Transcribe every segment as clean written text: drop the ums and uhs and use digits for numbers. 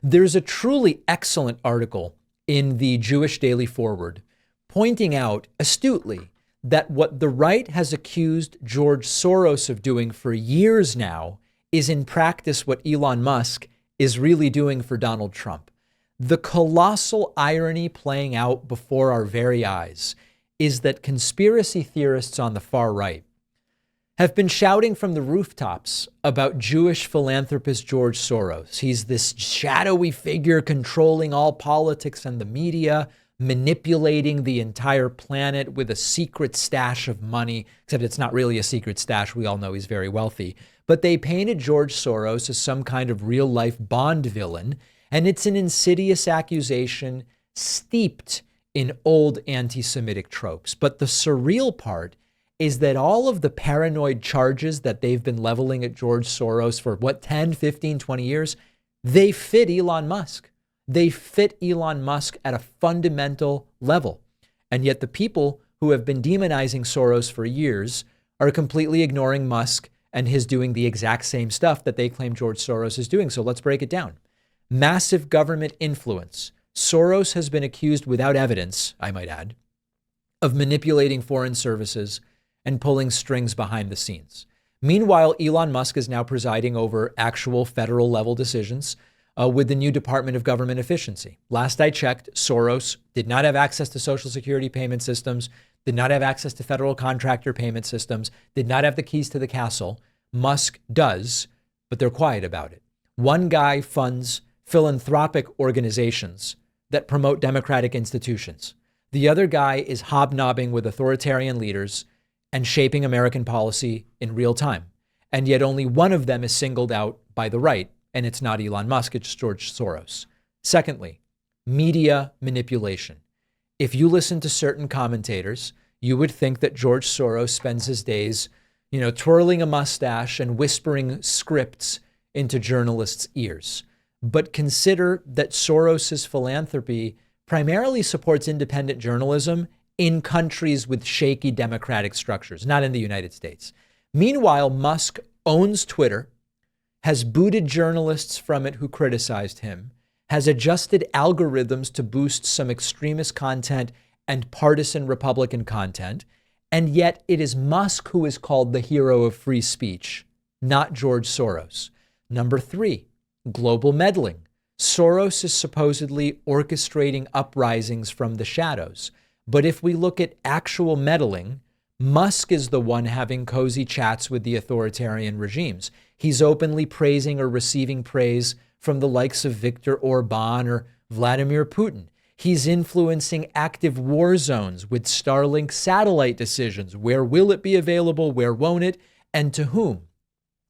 There's a truly excellent article in the Jewish Daily Forward pointing out astutely that what the right has accused George Soros of doing for years now is in practice what Elon Musk is really doing for Donald Trump. The colossal irony playing out before our very eyes is that conspiracy theorists on the far right have been shouting from the rooftops about Jewish philanthropist George Soros. He's this shadowy figure controlling all politics and the media, manipulating the entire planet with a secret stash of money, except it's not really a secret stash. We all know he's very wealthy. But they painted George Soros as some kind of real-life Bond villain, and it's an insidious accusation steeped in old anti-Semitic tropes. But the surreal part is that all of the paranoid charges that they've been leveling at George Soros for 10, 15, 20 years, they fit Elon Musk. They fit Elon Musk at a fundamental level. And yet the people who have been demonizing Soros for years are completely ignoring Musk and his doing the exact same stuff that they claim George Soros is doing. So let's break it down. Massive government influence. Soros has been accused without evidence, I might add, of manipulating foreign services and pulling strings behind the scenes. Meanwhile, Elon Musk is now presiding over actual federal level decisions with the new Department of Government Efficiency. Last I checked, Soros did not have access to Social Security payment systems, did not have access to federal contractor payment systems, did not have the keys to the castle. Musk does, but they're quiet about it. One guy funds philanthropic organizations that promote democratic institutions. The other guy is hobnobbing with authoritarian leaders and shaping American policy in real time. And yet only one of them is singled out by the right, and it's not Elon Musk, it's George Soros. Secondly, media manipulation. If you listen to certain commentators, you would think that George Soros spends his days, twirling a mustache and whispering scripts into journalists' ears. But consider that Soros's philanthropy primarily supports independent journalism in countries with shaky democratic structures, not in the United States. Meanwhile, Musk owns Twitter, has booted journalists from it who criticized him, has adjusted algorithms to boost some extremist content and partisan Republican content, and yet it is Musk who is called the hero of free speech, not George Soros. Number 3, global meddling. Soros is supposedly orchestrating uprisings from the shadows. But if we look at actual meddling, Musk is the one having cozy chats with the authoritarian regimes. He's openly praising or receiving praise from the likes of Viktor Orban or Vladimir Putin. He's influencing active war zones with Starlink satellite decisions. Where will it be available? Where won't it? And to whom?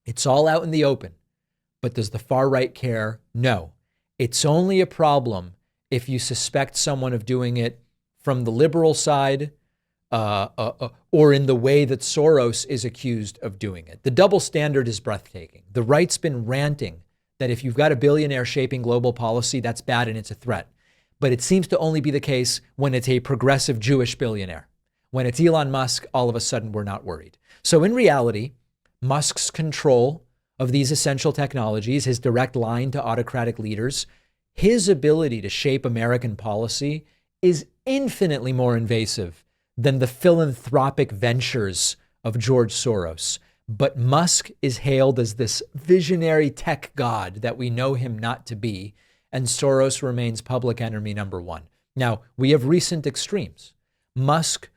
It's all out in the open. But does the far right care? No. It's only a problem if you suspect someone of doing it from the liberal side or in the way that Soros is accused of doing it. The double standard is breathtaking. The right's been ranting that if you've got a billionaire shaping global policy, that's bad and it's a threat. But it seems to only be the case when it's a progressive Jewish billionaire. When it's Elon Musk, all of a sudden we're not worried. So in reality, Musk's control of these essential technologies, his direct line to autocratic leaders, his ability to shape American policy is infinitely more invasive than the philanthropic ventures of George Soros. But Musk is hailed as this visionary tech god that we know him not to be, and Soros remains public enemy number 1. Now, we have recent extremes. Musk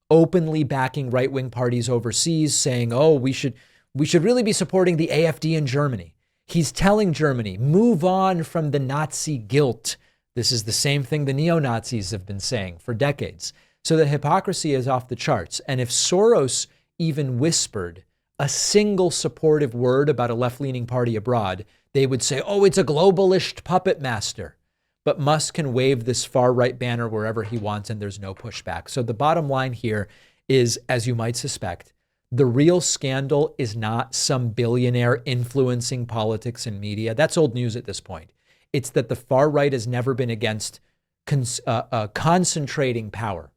openly backing right-wing parties overseas, saying, we should really be supporting the AfD in Germany. He's telling Germany, move on from the Nazi guilt. This is the same thing the neo-Nazis have been saying for decades. So the hypocrisy is off the charts. And if Soros even whispered a single supportive word about a left-leaning party abroad, they would say, it's a globalist puppet master. But Musk can wave this far-right banner wherever he wants, and there's no pushback. So the bottom line here is, as you might suspect, the real scandal is not some billionaire influencing politics and media. That's old news at this point. It's that the far right has never been against concentrating power.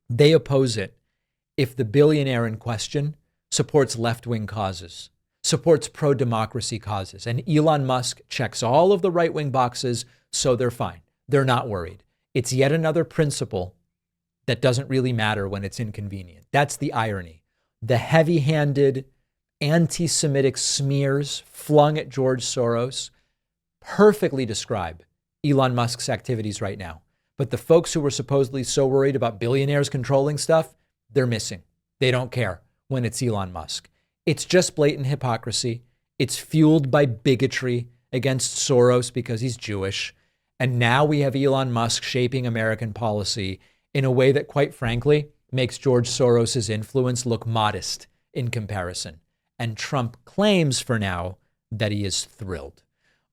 They oppose it if the billionaire in question supports left-wing causes. supports pro-democracy causes. And Elon Musk checks all of the right-wing boxes, so they're fine. They're not worried. It's yet another principle that doesn't really matter when it's inconvenient. That's the irony. The heavy-handed anti-Semitic smears flung at George Soros perfectly describe Elon Musk's activities right now. But the folks who were supposedly so worried about billionaires controlling stuff, they're missing. They don't care when it's Elon Musk. It's just blatant hypocrisy. It's fueled by bigotry against Soros because he's Jewish. And now we have Elon Musk shaping American policy in a way that, quite frankly, makes George Soros's influence look modest in comparison. And Trump claims for now that he is thrilled.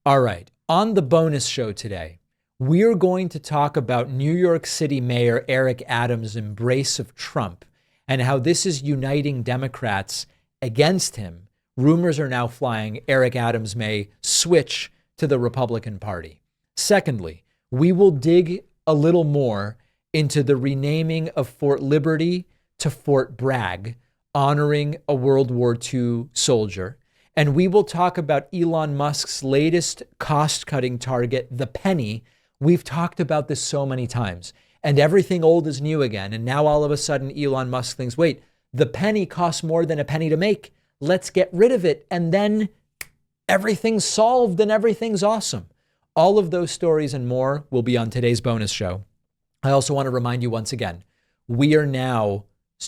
All right, on the bonus show today, we're going to talk about New York City Mayor Eric Adams' embrace of Trump and how this is uniting Democrats against him. Rumors are now flying Eric Adams may switch to the Republican Party. Secondly, we will dig a little more into the renaming of Fort Liberty to Fort Bragg, honoring a World War II soldier. And we will talk about Elon Musk's latest cost-cutting target, the penny. We've talked about this so many times, and everything old is new again. And now all of a sudden, Elon Musk thinks, wait, the penny costs more than a penny to make. Let's get rid of it. And then everything's solved and everything's awesome. All of those stories and more will be on today's bonus show. I also want to remind you once again, we are now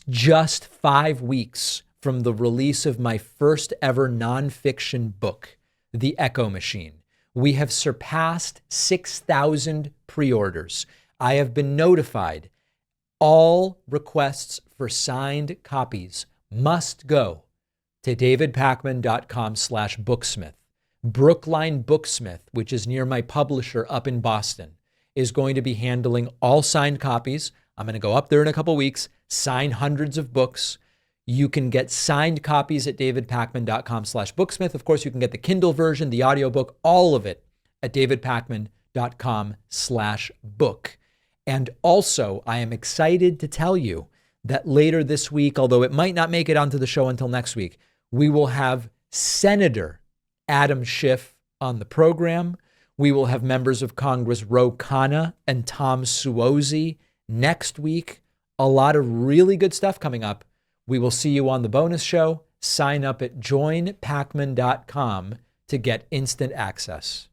just 5 weeks from the release of my first ever nonfiction book, The Echo Machine. We have surpassed 6,000 pre-orders. I have been notified all requests for signed copies must go to davidpakman.com/booksmith. Brookline Booksmith, which is near my publisher up in Boston, is going to be handling all signed copies. I'm going to go up there in a couple weeks, sign hundreds of books. You can get signed copies at davidpakman.com/booksmith. Of course, you can get the Kindle version, the audiobook, all of it at davidpakman.com/book. And also, I am excited to tell you that later this week, although it might not make it onto the show until next week, we will have Senator Adam Schiff on the program. We will have members of Congress Ro Khanna and Tom Suozzi next week. A lot of really good stuff coming up. We will see you on the bonus show. Sign up at joinpakman.com to get instant access.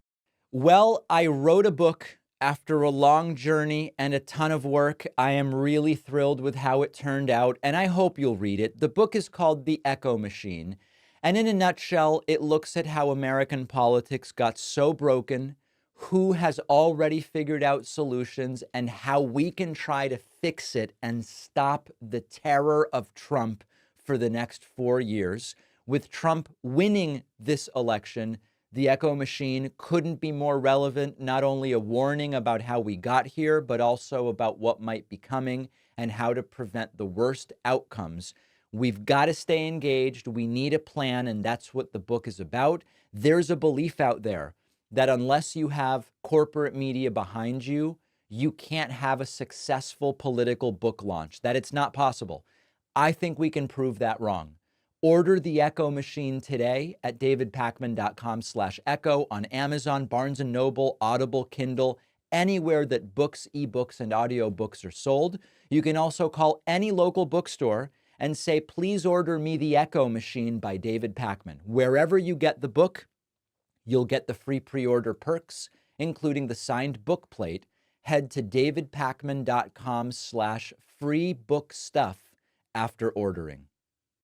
Well, I wrote a book after a long journey and a ton of work. I am really thrilled with how it turned out, and I hope you'll read it. The book is called The Echo Machine. And in a nutshell, it looks at how American politics got so broken, who has already figured out solutions, and how we can try to fix it and stop the terror of Trump for the next 4 years. With Trump winning this election, The Echo Machine couldn't be more relevant, not only a warning about how we got here, but also about what might be coming and how to prevent the worst outcomes. We've got to stay engaged. We need a plan, and that's what the book is about. There's a belief out there that unless you have corporate media behind you, you can't have a successful political book launch, that it's not possible. I think we can prove that wrong. Order The Echo Machine today at davidpakman.com/echo on Amazon, Barnes & Noble, Audible, Kindle, anywhere that books, ebooks, and audiobooks are sold. You can also call any local bookstore and say, please order me The Echo Machine by David Pakman. Wherever you get the book, you'll get the free pre-order perks, including the signed book plate. Head to davidpakman.com/free book stuff after ordering.